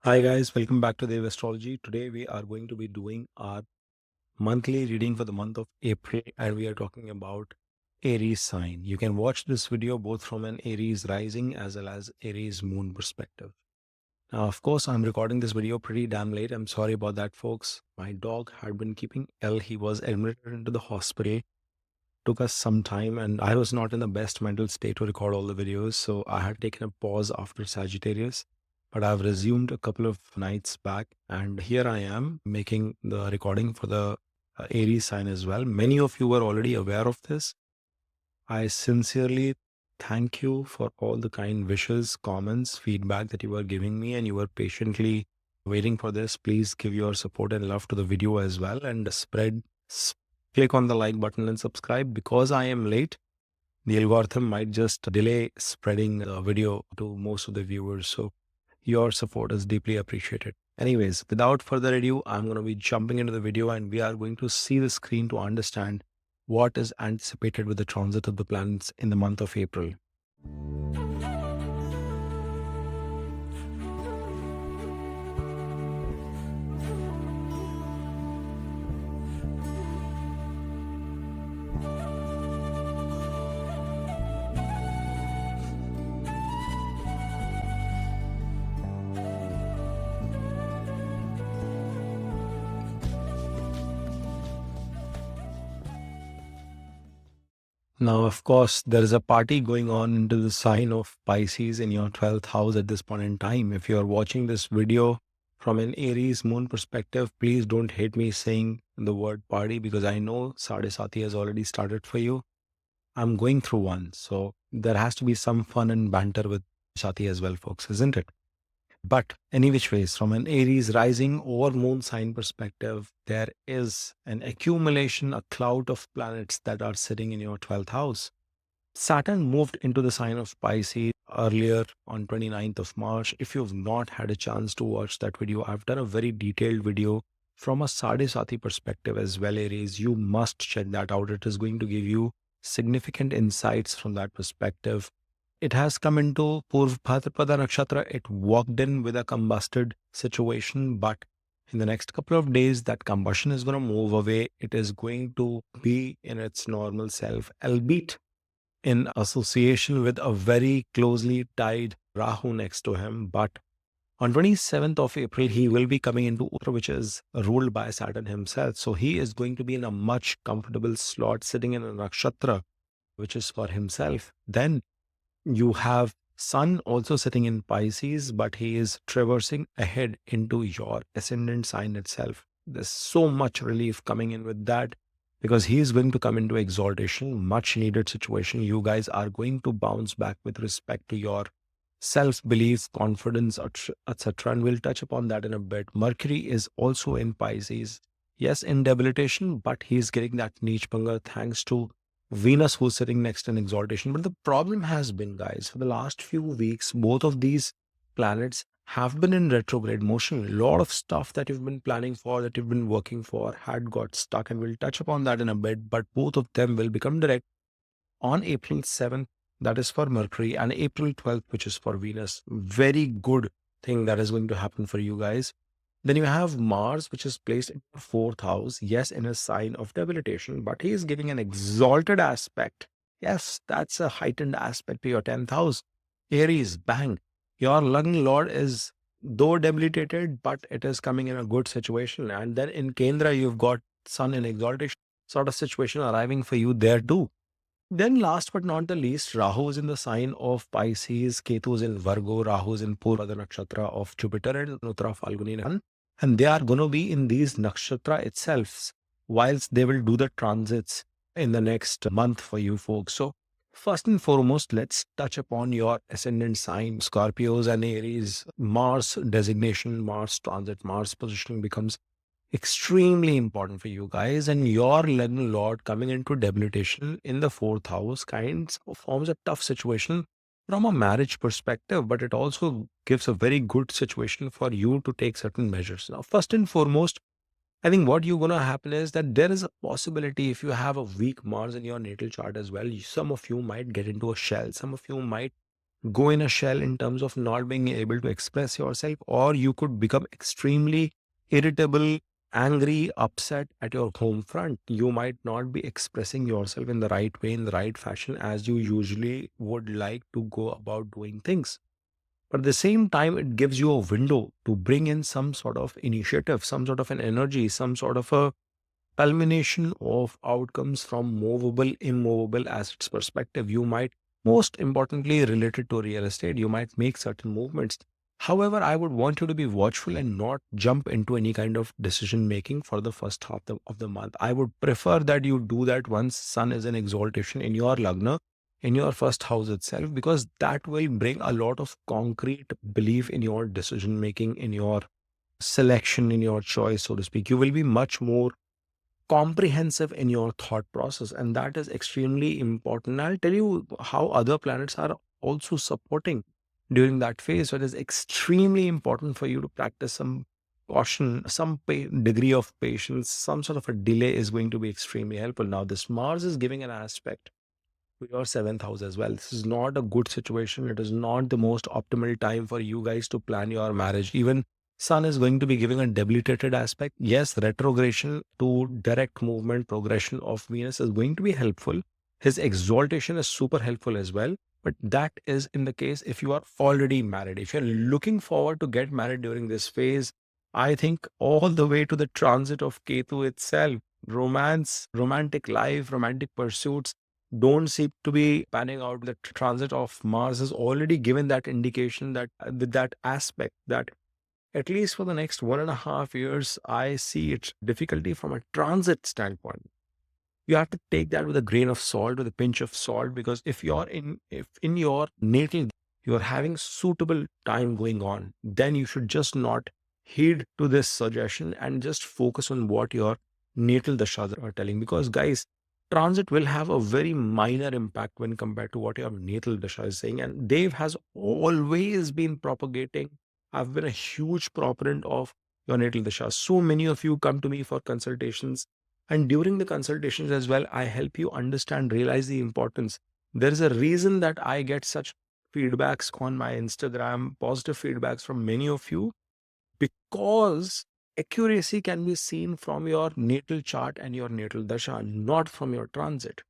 Hi guys, welcome back to the Astrology. Today we are going to be doing our monthly reading for the month of April and we are talking about Aries sign. You can watch this video both from an Aries rising as well as Aries moon perspective. Now, of course, I'm recording this video pretty damn late. I'm sorry about that, folks. My dog had been keeping ill. He was admitted into the hospital. Took us some time and I was not in the best mental state to record all the videos. So I had taken a pause after Sagittarius, but I've resumed a couple of nights back. And here I am making the recording for the Aries sign as well. Many of you were already aware of this. I sincerely thank you for all the kind wishes, comments, feedback that you were giving me, and you were patiently waiting for this. Please give your support and love to the video as well and click on the like button and subscribe. Because I am late, the algorithm might just delay spreading the video to most of the viewers. So your support is deeply appreciated. Anyways, without further ado, I'm going to be jumping into the video and we are going to see the screen to understand what is anticipated with the transit of the planets in the month of April. Now, of course, there is a party going on into the sign of Pisces in your 12th house at this point in time. If you are watching this video from an Aries moon perspective, please don't hate me saying the word party because I know Sadesati has already started for you. I'm going through one. So there has to be some fun and banter with Sati as well, folks, isn't it? But any which ways, from an Aries rising or moon sign perspective, there is an accumulation, a cloud of planets that are sitting in your 12th house. Saturn moved into the sign of Pisces earlier on 29th of March. If you've not had a chance to watch that video, I've done a very detailed video from a Sadesati perspective as well, Aries. You must check that out. It is going to give you significant insights from that perspective. It has come into Purv Bhadrapada Nakshatra. It walked in with a combusted situation, but in the next couple of days, that combustion is going to move away. It is going to be in its normal self, albeit in association with a very closely tied Rahu next to him. But on 27th of April, he will be coming into Uttar, which is ruled by Saturn himself. So he is going to be in a much comfortable slot, sitting in a nakshatra, which is for himself. Then you have Sun also sitting in Pisces, but he is traversing ahead into your ascendant sign itself. There's so much relief coming in with that because he is going to come into exaltation, much needed situation. You guys are going to bounce back with respect to your self belief, confidence, etc. And we'll touch upon that in a bit. Mercury is also in Pisces. Yes, in debilitation, but he's getting that niche banga thanks to Venus, who's sitting next in exaltation. But the problem has been, guys, for the last few weeks, both of these planets have been in retrograde motion. A lot of stuff that you've been planning for, that you've been working for, had got stuck, and we'll touch upon that in a bit. But both of them will become direct on April 7th, that is for Mercury, and April 12th, which is for Venus. Very good thing that is going to happen for you guys. Then you have Mars, which is placed in your 4th house. Yes, in a sign of debilitation, but he is giving an exalted aspect. Yes, that's a heightened aspect to your 10th house. Aries, bang. Your Lagna Lord is, though debilitated, but it is coming in a good situation. And then in Kendra, you've got Sun in exaltation sort of situation arriving for you there too. Then last but not the least, Rahu is in the sign of Pisces, Ketu is in Virgo, Rahu is in Purva Nakshatra of Jupiter and Uttara Falguni. And they are going to be in these nakshatra itself, whilst they will do the transits in the next month for you folks. So first and foremost, let's touch upon your ascendant sign, Scorpios and Aries. Mars designation, Mars transit, Mars positioning becomes extremely important for you guys, and your Lagna Lord coming into debilitation in the 4th house kinds of forms a tough situation from a marriage perspective, but it also gives a very good situation for you to take certain measures. Now, first and foremost, I think what you're going to happen is that there is a possibility, if you have a weak Mars in your natal chart as well, some of you might get into a shell. Some of you might go in a shell in terms of not being able to express yourself, or you could become extremely irritable, angry, upset at your home front. You might not be expressing yourself in the right way, in the right fashion, as you usually would like to go about doing things. But at the same time, it gives you a window to bring in some sort of initiative, some sort of an energy, some sort of a culmination of outcomes from movable, immovable assets perspective. You might, most importantly, related to real estate, you might make certain movements. However, I would want you to be watchful and not jump into any kind of decision making for the first half of the month. I would prefer that you do that once sun is in exaltation in your lagna, in your first house itself, because that will bring a lot of concrete belief in your decision making, in your selection, in your choice, so to speak. You will be much more comprehensive in your thought process, and that is extremely important. I'll tell you how other planets are also supporting during that phase. So it is extremely important for you to practice some caution, some degree of patience. Some sort of a delay is going to be extremely helpful. Now this Mars is giving an aspect to your seventh house as well. This is not a good situation. It is not the most optimal time for you guys to plan your marriage. Even Sun is going to be giving a debilitated aspect. Yes, retrogression to direct movement, progression of Venus is going to be helpful. His exaltation is super helpful as well. But that is in the case if you are already married. If you're looking forward to get married during this phase, I think all the way to the transit of Ketu itself, romance, romantic life, romantic pursuits don't seem to be panning out. The transit of Mars has already given that indication, that that aspect, that at least for the next 1.5 years, I see it difficulty from a transit standpoint. You have to take that with a grain of salt, with a pinch of salt, because if in your natal you're having suitable time going on, then you should just not heed to this suggestion and just focus on what your natal dashas are telling. Because guys, transit will have a very minor impact when compared to what your natal dasha is saying. And Dave has always been propagating. I've been a huge proponent of your natal dasha. So many of you come to me for consultations, and during the consultations as well, I help you understand, realize the importance. There is a reason that I get such feedbacks on my Instagram, positive feedbacks from many of you, because accuracy can be seen from your natal chart and your natal dasha, not from your transit.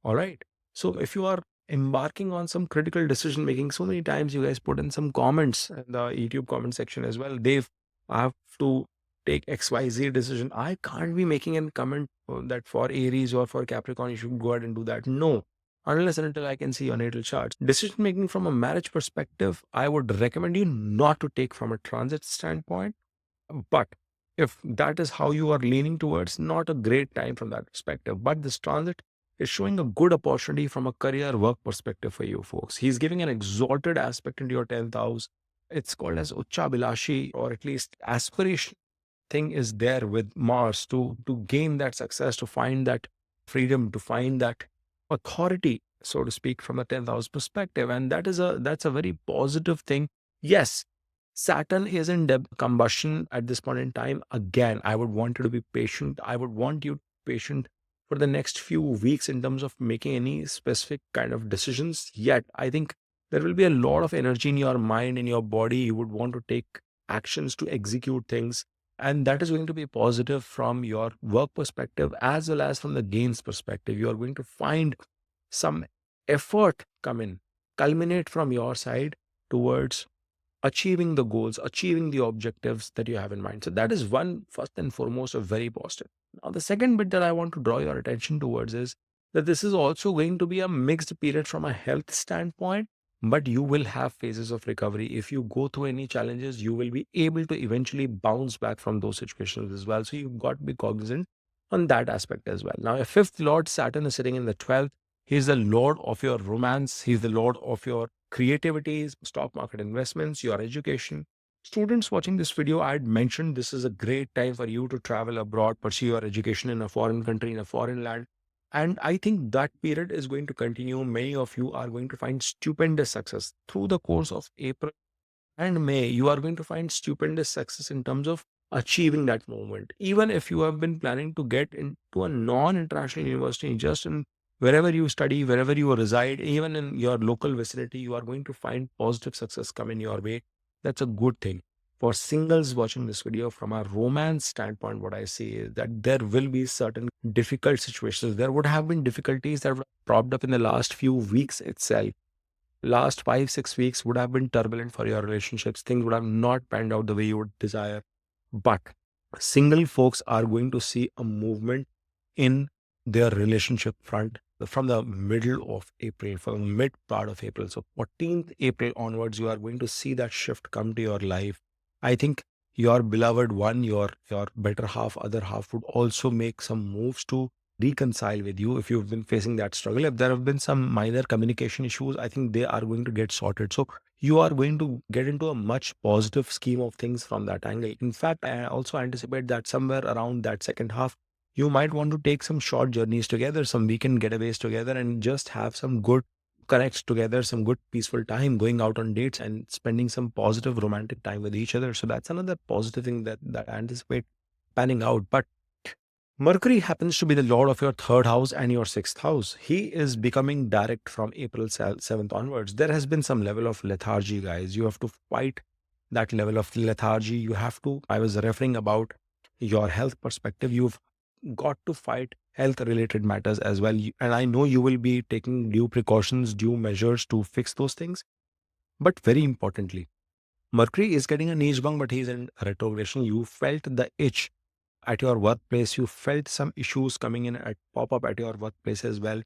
All right. So if you are embarking on some critical decision making, so many times you guys put in some comments in the YouTube comment section as well. Dave, I have to take XYZ decision. I can't be making a comment that for Aries or for Capricorn, you should go ahead and do that. No, unless and until I can see your natal charts. Decision making from a marriage perspective, I would recommend you not to take from a transit standpoint. But if that is how you are leaning towards, not a great time from that perspective. But this transit is showing a good opportunity from a career work perspective for you folks. He's giving an exalted aspect into your 10th house. It's called as Ucha Bilashi, or at least aspiration thing is there with Mars to gain that success, to find that freedom, to find that authority, so to speak, from a 10th house perspective. And that's a very positive thing. Yes, Saturn is in combustion at this point in time. Again, I would want you to be patient. I would want you patient for the next few weeks in terms of making any specific kind of decisions. Yet, I think there will be a lot of energy in your mind, in your body. You would want to take actions to execute things. And that is going to be positive from your work perspective as well as from the gains perspective. You are going to find some effort come in, culminate from your side towards achieving the goals, achieving the objectives that you have in mind. So that is one, first and foremost, a very positive. Now, the second bit that I want to draw your attention towards is that this is also going to be a mixed period from a health standpoint, but you will have phases of recovery. If you go through any challenges, you will be able to eventually bounce back from those situations as well. So you've got to be cognizant on that aspect as well. Now, a fifth lord, Saturn, is sitting in the 12th. He's the lord of your romance. He's the lord of your creativities, stock market investments, your education. Students watching this video, I had mentioned this is a great time for you to travel abroad, pursue your education in a foreign country, in a foreign land. And I think that period is going to continue. Many of you are going to find stupendous success through the course of April and May. You are going to find stupendous success in terms of achieving that moment. Even if you have been planning to get into a non-international university just in Wherever you study, wherever you reside, even in your local vicinity, you are going to find positive success coming your way. That's a good thing. For singles watching this video, from a romance standpoint, what I see is that there will be certain difficult situations. There would have been difficulties that were propped up in the last few weeks itself. Last 5, 6 weeks would have been turbulent for your relationships. Things would have not panned out the way you would desire. But single folks are going to see a movement in their relationship front from the middle of April, from the mid part of April. So 14th April onwards, you are going to see that shift come to your life. I think your beloved one, your better half, other half would also make some moves to reconcile with you if you've been facing that struggle. If there have been some minor communication issues, I think they are going to get sorted. So you are going to get into a much positive scheme of things from that angle. In fact, I also anticipate that somewhere around that second half, you might want to take some short journeys together, some weekend getaways together, and just have some good connects together, some good peaceful time, going out on dates and spending some positive romantic time with each other. So that's another positive thing that I anticipate panning out. But Mercury happens to be the lord of your third house and your sixth house. He is becoming direct from April 7th onwards. There has been some level of lethargy, guys. You have to fight that level of lethargy. You have to, I was referring about your health perspective. You've got to fight health related matters as well. And I know you will be taking due precautions, due measures to fix those things. But very importantly, Mercury is getting a niche bang, but he's in retrogression. You felt the itch at your workplace. You felt some issues coming in at pop up at your workplace as well.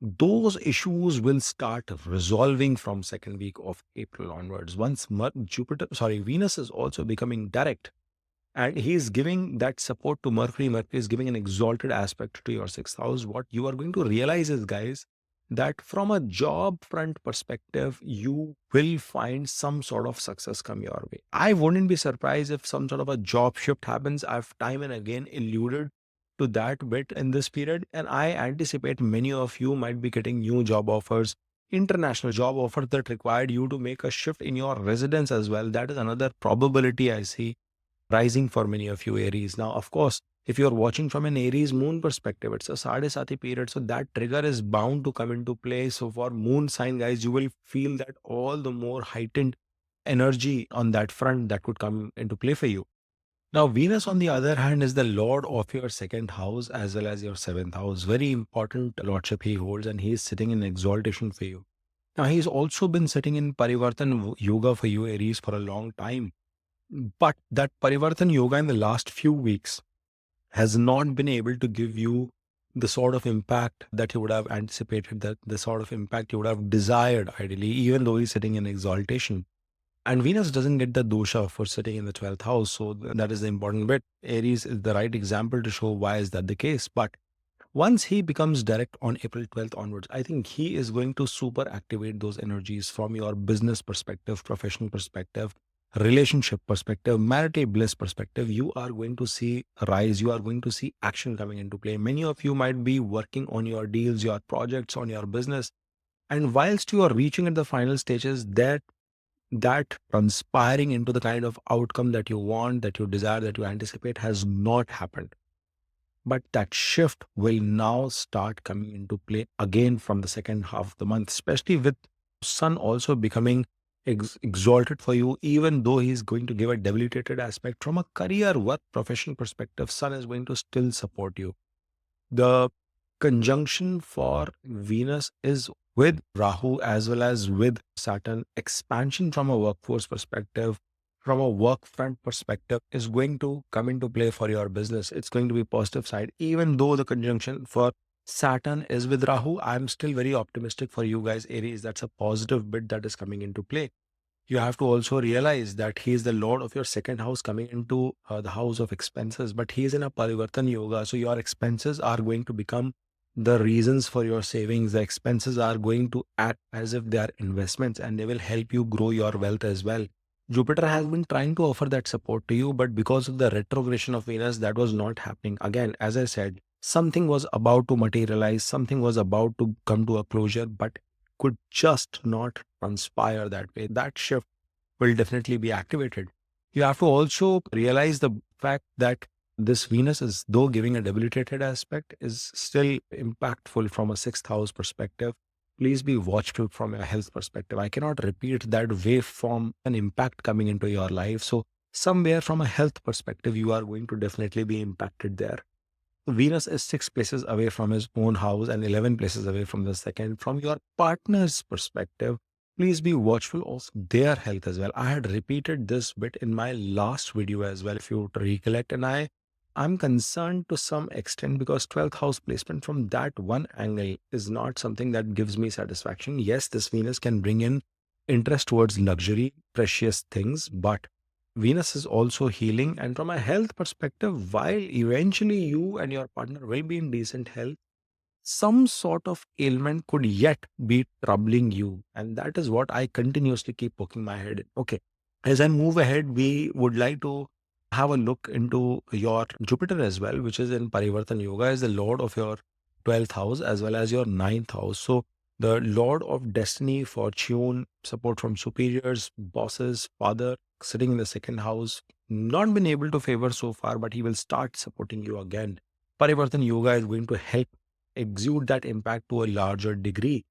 Those issues will start resolving from second week of April onwards. Once Venus is also becoming direct, and he is giving that support to Mercury. Mercury is giving an exalted aspect to your sixth house. What you are going to realize is, guys, that from a job front perspective, you will find some sort of success come your way. I wouldn't be surprised if some sort of a job shift happens. I've time and again alluded to that bit in this period, and I anticipate many of you might be getting new job offers, international job offers that required you to make a shift in your residence as well. That is another probability I see rising for many of you Aries. Now, of course, if you're watching from an Aries moon perspective, it's a Sadhe period. So that trigger is bound to come into play. So for moon sign guys, you will feel that all the more heightened energy on that front that could come into play for you. Now, Venus, on the other hand, is the lord of your second house as well as your seventh house. Very important lordship he holds, and he is sitting in exaltation for you. Now, he's also been sitting in Parivartan Yoga for you, Aries, for a long time. But that Parivartan Yoga in the last few weeks has not been able to give you the sort of impact that you would have anticipated, that the sort of impact you would have desired ideally, even though he's sitting in exaltation. And Venus doesn't get the dosha for sitting in the 12th house. So that is the important bit. Aries is the right example to show why is that the case. But once he becomes direct on April 12th onwards, I think he is going to super activate those energies from your business perspective, professional perspective, relationship perspective, marital bliss perspective. You are going to see a rise. You are going to see action coming into play. Many of you might be working on your deals, your projects, on your business. And whilst you are reaching at the final stages, that transpiring into the kind of outcome that you want, that you desire, that you anticipate has not happened. But that shift will now start coming into play again from the second half of the month, especially with Sun also becoming exalted for you, even though he's going to give a debilitated aspect from a career, work, professional perspective. Sun is going to still support you. The conjunction for Venus is with Rahu as well as with Saturn. Expansion from a workforce perspective, from a work front perspective, is going to come into play for your business. It's going to be positive side. Even though the conjunction for Saturn is with Rahu, I'm still very optimistic for you guys, Aries. That's a positive bit that is coming into play. You have to also realize that he is the lord of your second house coming into the house of expenses, but he is in a Parivartan Yoga. So your expenses are going to become the reasons for your savings. The expenses are going to act as if they are investments, and they will help you grow your wealth as well. Jupiter has been trying to offer that support to you, but because of the retrogression of Venus, that was not happening. Again, as I said, something was about to materialize, something was about to come to a closure, but could just not transpire that way. That shift will definitely be activated. You have to also realize the fact that this Venus is, though giving a debilitated aspect, is still impactful from a sixth house perspective. Please be watchful from a health perspective. I cannot repeat that waveform, an impact coming into your life. So, somewhere from a health perspective, you are going to definitely be impacted there. Venus is 6 places away from his own house and 11 places away from the second. From your partner's perspective, please be watchful of their health as well. I had repeated this bit in my last video as well, if you recollect, and I'm concerned to some extent because 12th house placement from that one angle is not something that gives me satisfaction. Yes, this Venus can bring in interest towards luxury, precious things, but Venus is also healing. And from a health perspective, while eventually you and your partner will be in decent health, some sort of ailment could yet be troubling you. And that is what I continuously keep poking my head in. Okay. As I move ahead, we would like to have a look into your Jupiter as well, which is in Parivartan Yoga, is the Lord of your 12th house as well as your ninth house. So, the Lord of destiny, fortune, support from superiors, bosses, father, sitting in the second house, not been able to favor so far, but he will start supporting you again. Parivartan Yoga is going to help exude that impact to a larger degree.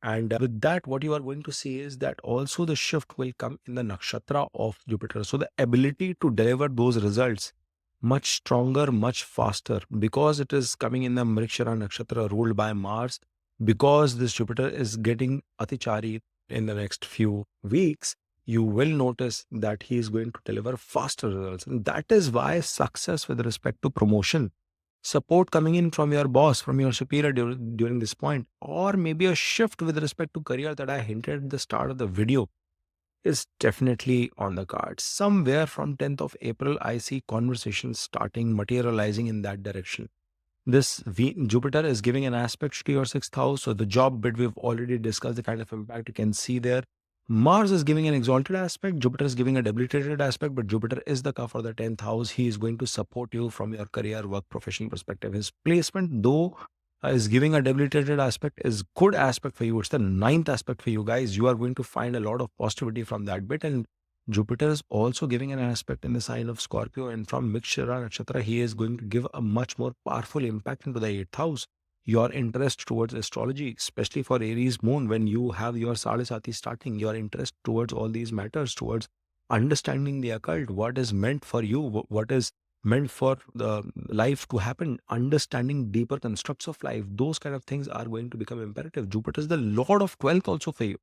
And with that, what you are going to see is that also the shift will come in the nakshatra of Jupiter. So the ability to deliver those results much stronger, much faster, because it is coming in the Mrikshara nakshatra ruled by Mars, because this Jupiter is getting Atichari in the next few weeks, you will notice that he is going to deliver faster results. And that is why success with respect to promotion, support coming in from your boss, from your superior during this point, or maybe a shift with respect to career that I hinted at the start of the video is definitely on the cards. Somewhere from 10th of April, I see conversations starting materializing in that direction. This Jupiter is giving an aspect to your sixth house. So the job bit, we've already discussed the kind of impact you can see there. Mars is giving an exalted aspect. Jupiter is giving a debilitated aspect, but Jupiter is the car for the 10th house. He is going to support you from your career, work, professional perspective. His placement, though is giving a debilitated aspect, is good aspect for you. It's the ninth aspect for you guys. You are going to find a lot of positivity from that bit. And Jupiter is also giving an aspect in the sign of Scorpio, and from Mrikshira Nakshatra, he is going to give a much more powerful impact into the 8th house. Your interest towards astrology, especially for Aries moon, when you have your Sadhisati starting, your interest towards all these matters, towards understanding the occult, what is meant for you, what is meant for the life to happen, understanding deeper constructs of life, those kind of things are going to become imperative. Jupiter is the Lord of 12th also for you.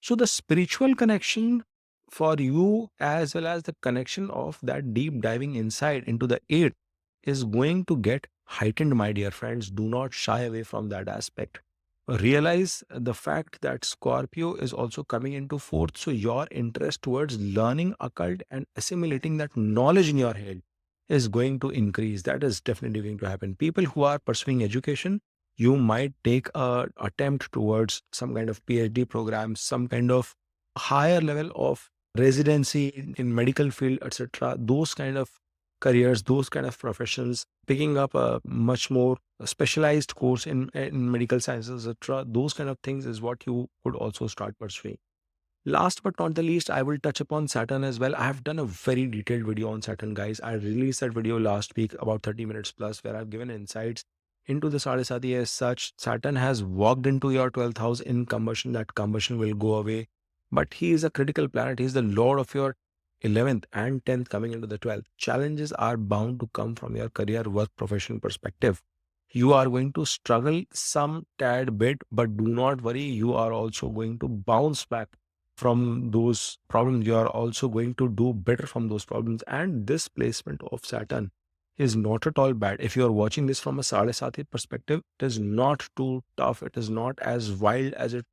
So the spiritual connection for you, as well as the connection of that deep diving inside into the eighth, is going to get heightened, my dear friends. Do not shy away from that aspect. Realize the fact that Scorpio is also coming into fourth. So your interest towards learning occult and assimilating that knowledge in your head is going to increase. That is definitely going to happen. People who are pursuing education, you might take a attempt towards some kind of PhD program, some kind of higher level of residency in medical field, etc. Those kind of careers, those kind of professions, picking up a much more specialized course in medical sciences, etc. Those kind of things is what you could also start pursuing. Last but not the least, I will touch upon Saturn as well. I have done a very detailed video on Saturn, guys. I released that video last week, about 30 minutes plus, where I've given insights into the Sadhisati as such. Saturn has walked into your 12th house in combustion. That combustion will go away. But he is a critical planet. He is the Lord of your 11th and 10th coming into the 12th. Challenges are bound to come from your career, work, professional perspective. You are going to struggle some tad bit, but do not worry. You are also going to bounce back from those problems. You are also going to do better from those problems. And this placement of Saturn is not at all bad. If you are watching this from a Sadhisati perspective, it is not too tough. It is not as wild as it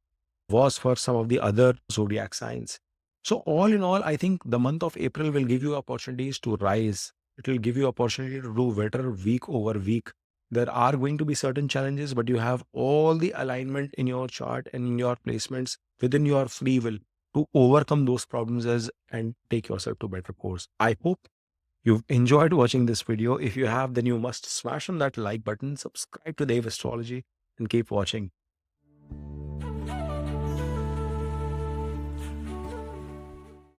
was for some of the other zodiac signs. So all in all, I think the month of April will give you opportunities to rise. It will give you opportunity to do better week over week. There are going to be certain challenges, but you have all the alignment in your chart and in your placements within your free will to overcome those problems and take yourself to better course. I hope you've enjoyed watching this video. If you have, then you must smash on that like button, subscribe to Dave Astrology, and keep watching.